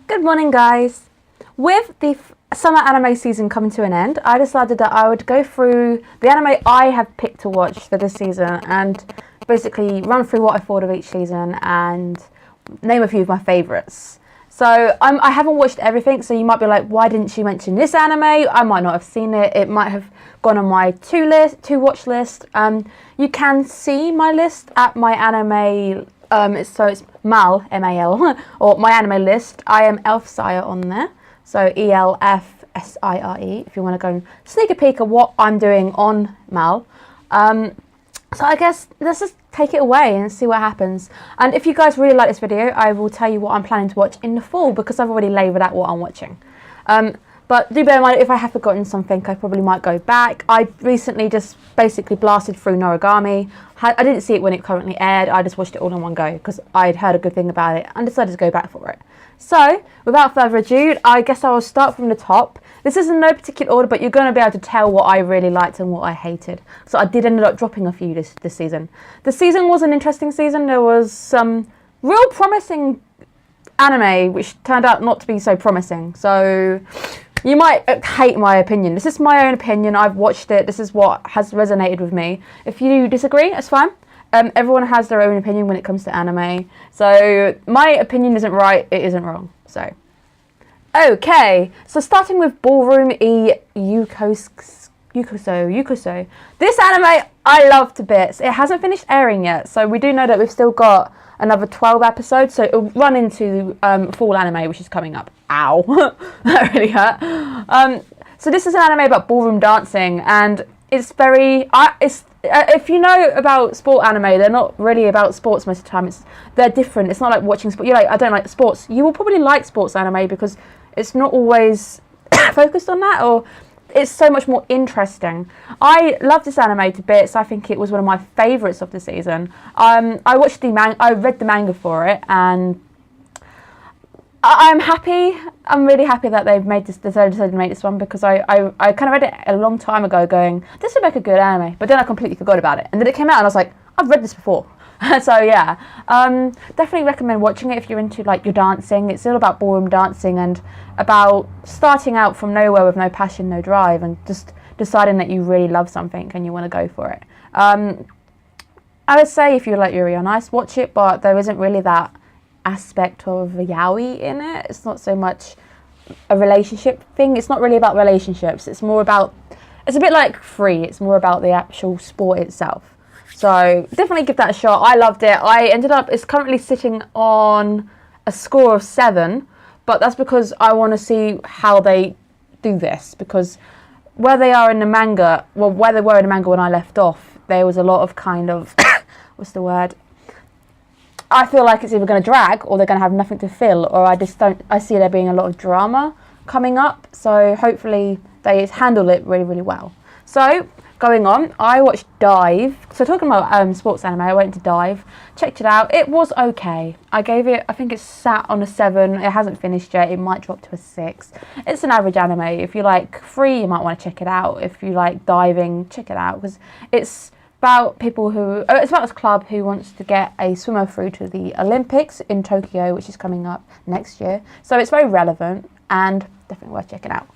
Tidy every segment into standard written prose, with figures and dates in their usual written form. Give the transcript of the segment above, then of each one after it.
Good morning, guys. With the summer anime season coming to an end, I decided that I would go through the anime I have picked to watch for this season and basically run through what I thought of each season and name a few of my favourites. So I haven't watched everything, so you might be like, why didn't she mention this anime? I might not have seen it. It might have gone on my to watch list. You can see my list at my anime. It's MAL, M-A-L, or my anime list. I am Elfsire on there, so E-L-F-S-I-R-E, if you want to go and sneak a peek at what I'm doing on MAL. So I guess let's just take it away and see what happens. And if you guys really like this video, I will tell you what I'm planning to watch in the fall, because I've already labelled out what I'm watching. But do bear in mind, if I have forgotten something, I probably might go back. I recently just basically blasted through Noragami. I didn't see it when it currently aired. I just watched it all in one go because I'd heard a good thing about it and decided to go back for it. So, without further ado, I guess I will start from the top. This is in no particular order, but you're going to be able to tell what I really liked and what I hated. So I did end up dropping a few this season. The season was an interesting season. There was some real promising anime, which turned out not to be so promising. So you might hate my opinion. This is my own opinion. I've watched it. This is what has resonated with me. If you disagree, that's fine. Everyone has their own opinion when it comes to anime. So my opinion isn't right. It isn't wrong. So, okay. So starting with Ballroom Yukuso. This anime I love to bits. It hasn't finished airing yet. So we do know that we've still got another 12 episodes. So it'll run into fall anime, which is coming up. Ow, that really hurt. So this is an anime about ballroom dancing, and it's very. If you know about sport anime, they're not really about sports most of the time. They're different. It's not like watching sport. You're like, I don't like sports. You will probably like sports anime because it's not always focused on that, or it's so much more interesting. I love this anime to bits. I think it was one of my favourites of the season. I read the manga for it, and I'm happy. I'm really happy that they've decided to make this one, because I kind of read it a long time ago going, this would make a good anime, but then I completely forgot about it. And then it came out and I was like, I've read this before. So yeah, definitely recommend watching it if you're into like your dancing. It's all about ballroom dancing and about starting out from nowhere with no passion, no drive, and just deciding that you really love something and you want to go for it. I would say if you like Yuri on Ice, watch it, but there isn't really that aspect of yaoi in it. It's not so much a relationship thing. It's not really about relationships. It's more about, it's a bit like Free. It's more about the actual sport itself. So definitely give that a shot. I loved it. It's currently sitting on a score of 7, but that's because I want to see how they do this, because where they are in the manga, well, where they were in the manga when I left off, there was a lot of kind of, what's the word? I feel like it's either going to drag or they're going to have nothing to fill, or I see there being a lot of drama coming up. So hopefully they handle it really, really well. So going on, I watched Dive. So talking about sports anime, I went to Dive, checked it out. It was okay. I gave it, I think it's sat on a 7. It hasn't finished yet. It might drop to a 6. It's an average anime. If you like Free, you might want to check it out. If you like diving, check it out, because it's about it's about this club who wants to get a swimmer through to the Olympics in Tokyo, which is coming up next year. So it's very relevant and definitely worth checking out.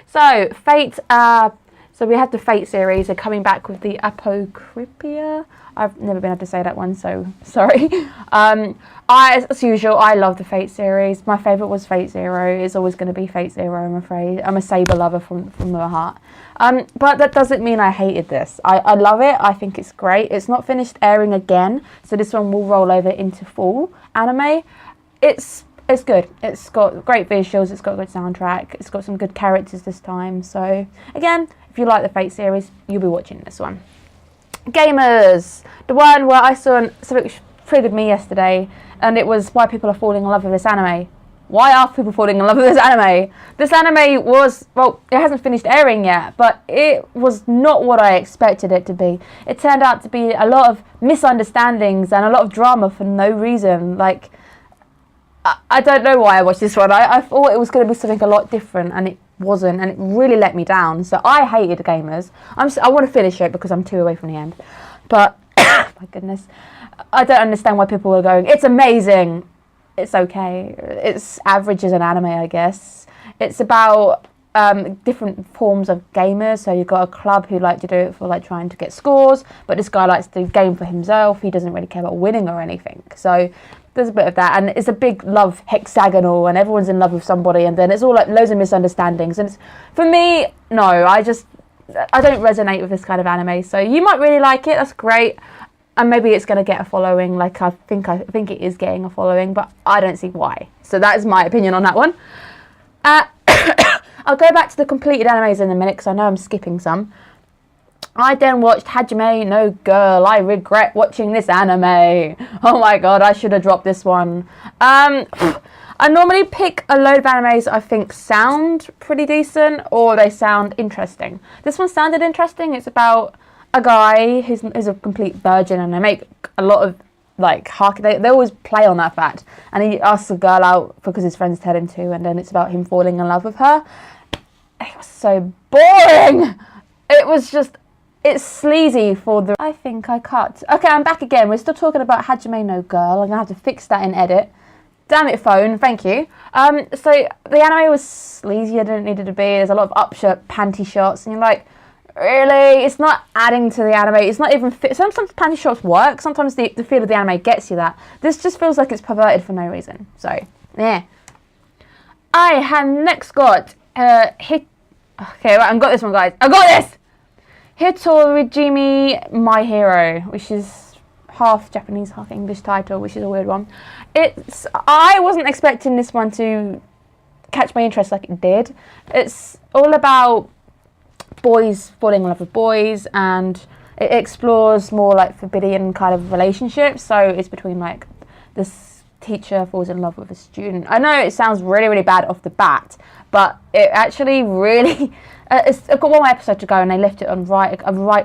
So Fate, so we had the Fate series. They're coming back with the Apocrypha. I've never been able to say that one, so sorry. As usual, I love the Fate series. My favourite was Fate Zero. It's always going to be Fate Zero, I'm afraid. I'm a Saber lover from my heart. But that doesn't mean I hated this. I love it. I think it's great. It's not finished airing again, so this one will roll over into fall anime. It's good. It's got great visuals. It's got a good soundtrack. It's got some good characters this time. So again, if you like the Fate series, you'll be watching this one. Gamers, the one where I saw something which triggered me yesterday, and it was why people are falling in love with this anime. Why are people falling in love with this anime? This anime was, well, it hasn't finished airing yet, but it was not what I expected it to be. It turned out to be a lot of misunderstandings and a lot of drama for no reason. Like, I don't know why I watched this one. I thought it was going to be something a lot different, and it wasn't, and it really let me down. So I hated Gamers. I want to finish it because I'm 2 away from the end. But, my goodness, I don't understand why people are going, it's amazing. it's okay. It's average as an anime, I guess. It's about different forms of gamers. So you've got a club who like to do it for like trying to get scores, but this guy likes to game for himself. He doesn't really care about winning or anything. So there's a bit of that, and it's a big love hexagonal, and everyone's in love with somebody, and then it's all like loads of misunderstandings. And it's, for me, no, I don't resonate with this kind of anime. So you might really like it. That's great. And maybe it's going to get a following, like I think it is getting a following, but I don't see why. So that is my opinion on that one. I'll go back to the completed animes in a minute, because I know I'm skipping some. I then watched Hajime no Girl. I regret watching this anime. Oh my god, I should have dropped this one. I normally pick a load of animes I think sound pretty decent, or they sound interesting. This one sounded interesting. It's about a guy who's a complete virgin, and they make a lot of like they always play on that fact, and he asks a girl out because his friends tell him to, and then it's about him falling in love with her. It was so boring. It's sleazy for the... I think I cut. Okay, I'm back again. We're still talking about Hajime no Girl. I'm gonna have to fix that in edit. Damn it, phone. Thank you. So the anime was sleazy. I didn't need it to be. There's a lot of upshirt panty shots, and you're like, really? It's not adding to the anime. It's not even fit. Sometimes panty shots work. Sometimes the feel of the anime gets you that. This just feels like it's perverted for no reason. So, yeah. I have next got Okay, right, I've got this one, guys. I got this. Hitorijimi My Hero, which is half Japanese, half English title, which is a weird one. I wasn't expecting this one to catch my interest like it did. It's all about boys falling in love with boys, and it explores more like forbidden kind of relationships. So it's between like this teacher falls in love with a student. I know it sounds really, really bad off the bat, but it actually really... I've got one more episode to go, and they left it on a right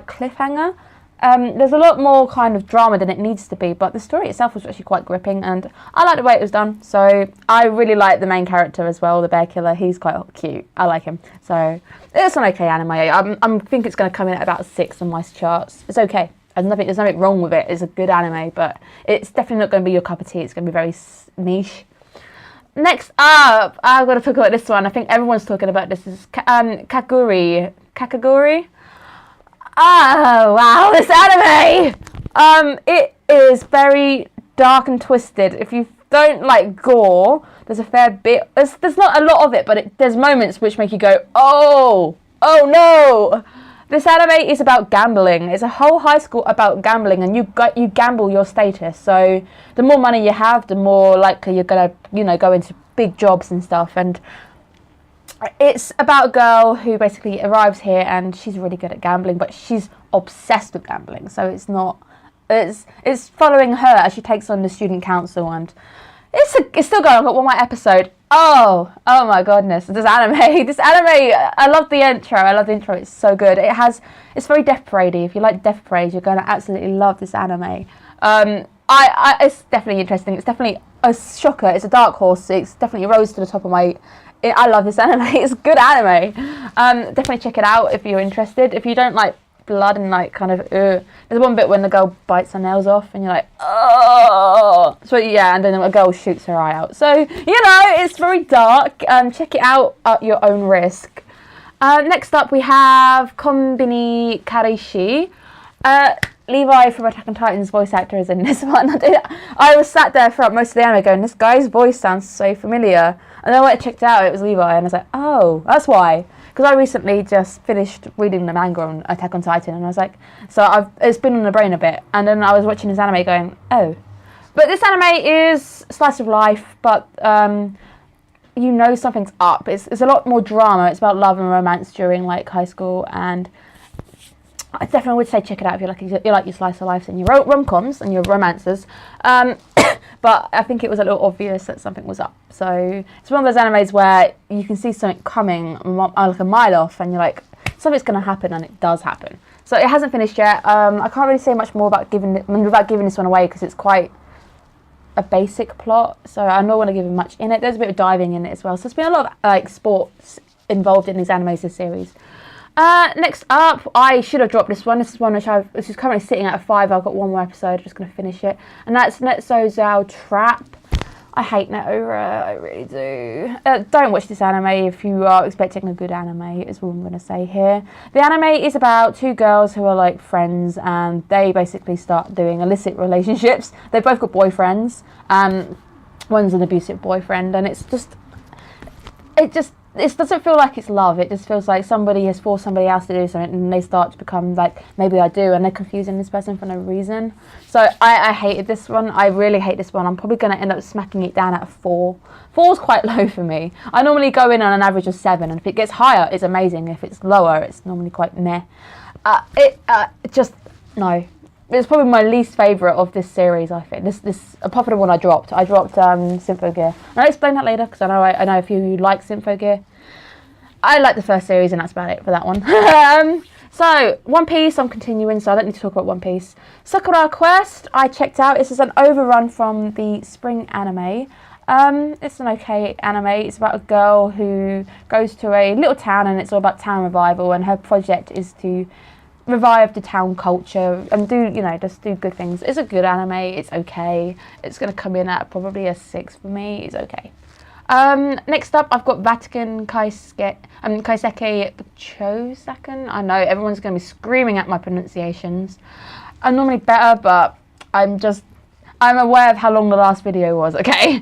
cliffhanger. There's a lot more kind of drama than it needs to be, but the story itself was actually quite gripping, and I like the way it was done. So I really like the main character as well, the bear killer. He's quite cute. I like him. So it's an okay anime. I think it's going to come in at about 6 on my charts. It's okay. There's nothing wrong with it. It's a good anime, but it's definitely not going to be your cup of tea. It's going to be very niche. Next up, I've got to talk about this one. I think everyone's talking about this. Is Kakaguri. Oh, wow, this anime! It is very dark and twisted. If you don't like gore, there's a fair bit. There's not a lot of it, but there's moments which make you go, oh no! This anime is about gambling. It's a whole high school about gambling, and you gamble your status. So the more money you have, the more likely you're gonna, go into big jobs and stuff. And it's about a girl who basically arrives here, and she's really good at gambling, but she's obsessed with gambling. So it's following her as she takes on the student council, and it's still going. I've got one more episode. Oh my goodness, this anime, I love the intro, it's so good. It's very Death Parade-y. If you like Death Parade, you're going to absolutely love this anime. It's definitely interesting. It's definitely a shocker. It's a dark horse. It's definitely rose to the top of my... I love this anime. It's a good anime. Definitely check it out if you're interested. If you don't like blood and like kind of there's one bit when the girl bites her nails off, and you're like, oh. So yeah, and then a girl shoots her eye out. So it's very dark. Check it out at your own risk. Next up we have Konbini Karishi. Levi from Attack on Titan's voice actor is in this one. I was sat there throughout most of the anime going, this guy's voice sounds so familiar. And then when I checked it out, it was Levi, and I was like, oh, that's why. Because I recently just finished reading the manga on Attack on Titan, and I was like, it's been on the brain a bit. And then I was watching this anime going, oh. But this anime is slice of life, but something's up. It's a lot more drama. It's about love and romance during like high school, and I definitely would say check it out if you like your slice of life and your rom-coms and your romances. But I think it was a little obvious that something was up. So it's one of those animes where you can see something coming like a mile off, and you're like, something's going to happen, and it does happen. So it hasn't finished yet. I can't really say much more without giving this one away, because it's quite a basic plot. So I don't want to give much in it. There's a bit of diving in it as well. So there's been a lot of like sports involved in these animes this series. Next up, I should have dropped this one. This is one which is currently sitting at a 5. I've got one more episode. I'm just going to finish it, and that's Netso Zao Trap. I hate Netova, I really do. Don't watch this anime if you are expecting a good anime, is what I'm going to say here. The anime is about two girls who are like friends, and they basically start doing illicit relationships. They've both got boyfriends. One's an abusive boyfriend, and it doesn't feel like it's love. It just feels like somebody has forced somebody else to do something, and they start to become like, maybe I do, and they're confusing this person for no reason. So I hated this one. I really hate this one. I'm probably going to end up smacking it down at a 4. 4's quite low for me. I normally go in on an average of 7, and if it gets higher, it's amazing. If it's lower, it's normally quite meh. No. It's probably my least favourite of this series, I think. This apart from the one I dropped Symphogear. And I'll explain that later, because I know a few of you like Symphogear. I like the first series, and that's about it for that one. So, One Piece, I'm continuing, so I don't need to talk about One Piece. Sakura Quest, I checked out. This is an overrun from the spring anime. It's an okay anime. It's about a girl who goes to a little town, and it's all about town revival, and her project is to revive the town culture and just do good things. It's a good anime. It's okay. It's going to come in at probably a 6 for me. It's okay. Next up, I've got Vatican Kai Chosaken. I know everyone's going to be screaming at my pronunciations. I'm normally better, but I'm aware of how long the last video was. Okay,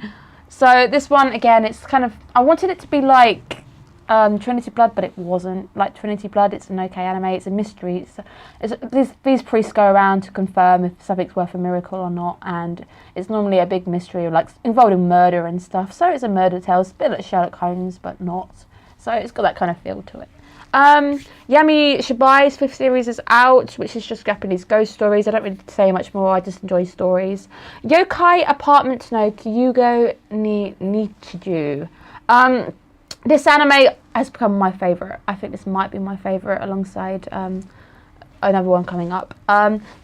so this one again, it's kind of, I wanted it to be like Trinity Blood, but it wasn't like Trinity Blood. It's an okay anime. It's a mystery. These priests go around to confirm if something's worth a miracle or not, and it's normally a big mystery like involving murder and stuff. So it's a murder tale. It's a bit like Sherlock Holmes, but not. So it's got that kind of feel to it. Yami Shibai's 5th series is out, which is just Japanese ghost stories. I don't really say much more. I just enjoy stories. Yokai Apartments no Kyugo ni Nichiju. This anime has become my favourite. I think this might be my favourite alongside another one coming up.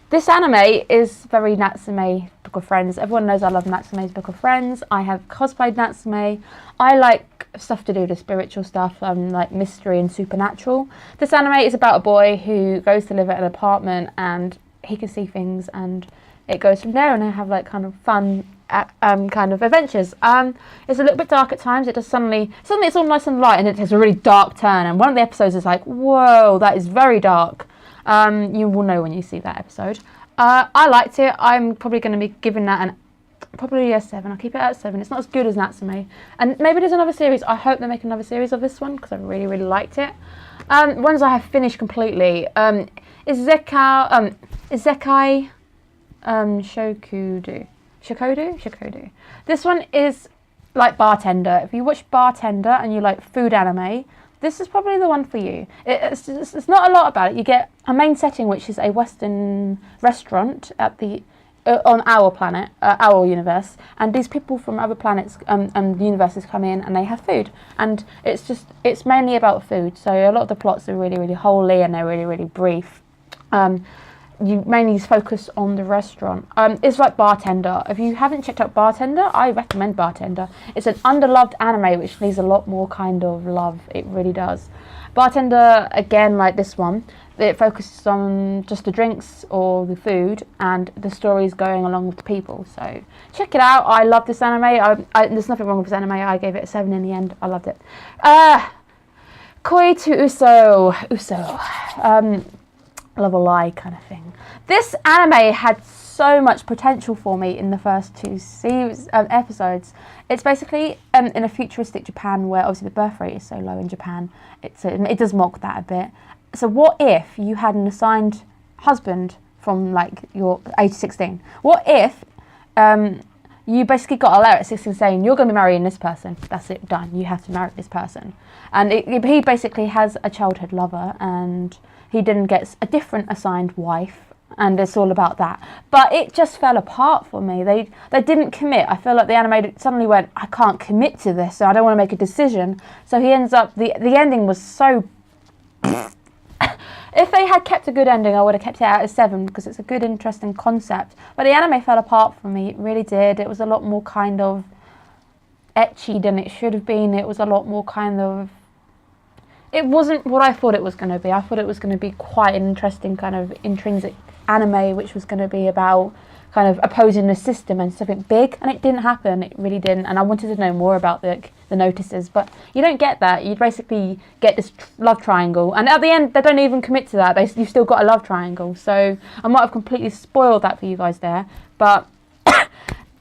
This anime is very Natsume Book of Friends. Everyone knows I love Natsume's Book of Friends. I have cosplayed Natsume. I like stuff to do with spiritual stuff, like mystery and supernatural. This anime is about a boy who goes to live at an apartment, and he can see things, and it goes from there, and they have like kind of fun kind of adventures. It's a little bit dark at times. It does suddenly it's all nice and light, and it has a really dark turn, and one of the episodes is like, whoa, that is very dark. You will know when you see that episode. I liked it. I'm probably going to be giving that probably a 7. I'll keep it at 7. It's not as good as Natsume, and maybe there's another series. I hope they make another series of this one, because I really, really liked it. Ones I have finished completely is Isekai Shakodu. This one is like Bartender. If you watch Bartender and you like food anime, this is probably the one for you. It's not a lot about it. You get a main setting, which is a Western restaurant on our planet, our universe, and these people from other planets and universes come in, and they have food, and it's mainly about food. So a lot of the plots are really, really holy, and they're really, really brief. You mainly focus on the restaurant. It's like Bartender. If you haven't checked out Bartender, I recommend Bartender. It's an underloved anime which needs a lot more kind of love. It really does. Bartender, again, like this one, it focuses on just the drinks or the food, and the stories going along with the people. So check it out. I love this anime. There's nothing wrong with this anime. I gave it a 7 in the end. I loved it. Quay II. Love a lie kind of thing. This anime had so much potential for me in the first 2 episodes. It's basically in a futuristic Japan, where obviously the birth rate is so low in Japan. It does mock that a bit. So what if you had an assigned husband from like your age 16? What if you basically got a letter at 16 saying you're going to be marrying this person? That's it, done. You have to marry this person. And he basically has a childhood lover, and he then gets a different assigned wife, and it's all about that. But it just fell apart for me. They didn't commit. I feel like the animator suddenly went, I can't commit to this, so I don't want to make a decision. So he ends up, the ending was so... If they had kept a good ending, I would have kept it out of 7, because it's a good, interesting concept. But the anime fell apart for me. It really did. It was a lot more kind of ecchi than it should have been. It was a lot more kind of... It wasn't what I thought it was going to be. I thought it was going to be quite an interesting kind of intrinsic anime which was going to be about kind of opposing the system and something big, and it didn't happen. It really didn't, and I wanted to know more about the notices, but you don't get that. You basically get this love triangle, and at the end they don't even commit to that. You've still got a love triangle, so I might have completely spoiled that for you guys there, but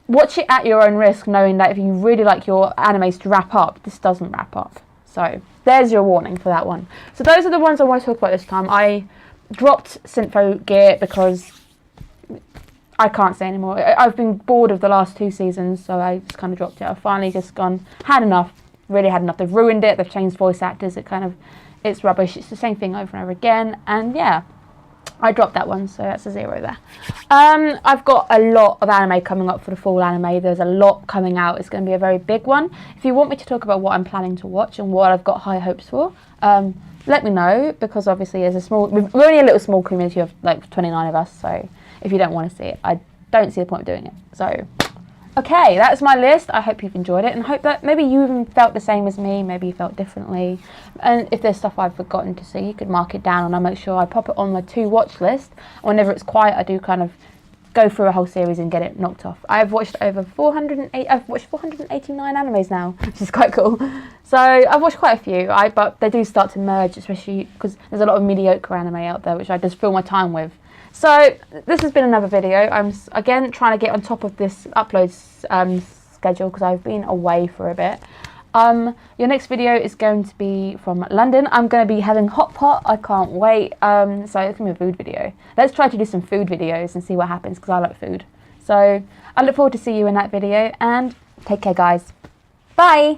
watch it at your own risk, knowing that if you really like your animes to wrap up, this doesn't wrap up. So there's your warning for that one. So those are the ones I want to talk about this time. I dropped Syntho Gear because I can't say anymore. I've been bored of the last 2 seasons, so I just kind of dropped it. I've finally just had enough, really had enough. They've ruined it, they've changed voice actors, it's rubbish. It's the same thing over and over again, and yeah, I dropped that one, so that's a 0 there. I've got a lot of anime coming up for the fall anime. There's a lot coming out. It's going to be a very big one. If you want me to talk about what I'm planning to watch and what I've got high hopes for, let me know, because obviously we're only a little small community of like 29 of us, so if you don't want to see it, I don't see the point of doing it. So, okay, that's my list. I hope you've enjoyed it, and hope that maybe you even felt the same as me, maybe you felt differently. And if there's stuff I've forgotten to see, you could mark it down, and I'll make sure I pop it on my to watch list. Whenever it's quiet, I do kind of go through a whole series and get it knocked off. I've watched 489 animes now, which is quite cool. So I've watched quite a few, but they do start to merge, especially because there's a lot of mediocre anime out there, which I just fill my time with. So this has been another video. I'm again trying to get on top of this upload schedule because I've been away for a bit. Your next video is going to be from London. I'm going to be having hot pot. I can't wait. So it's going to be a food video. Let's try to do some food videos and see what happens, because I like food. So I look forward to see you in that video, and take care, guys. Bye.